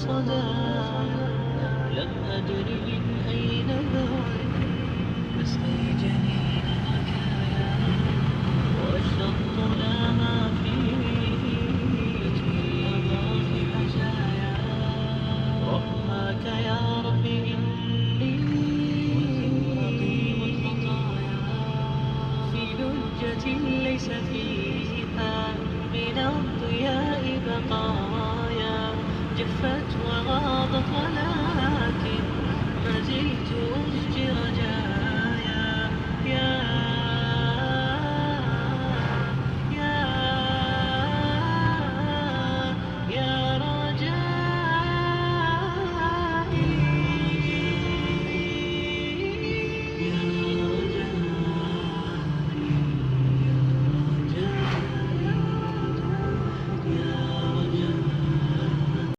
صدى. لم أدر من أين ذهب فاستيجني الحكايا، والشط لا ما فيه في حشايا. رحماك يا رب إني رقيم الخطايا، في لجة ليس فيها من الضياء بقايا، جفت وغاضت ولا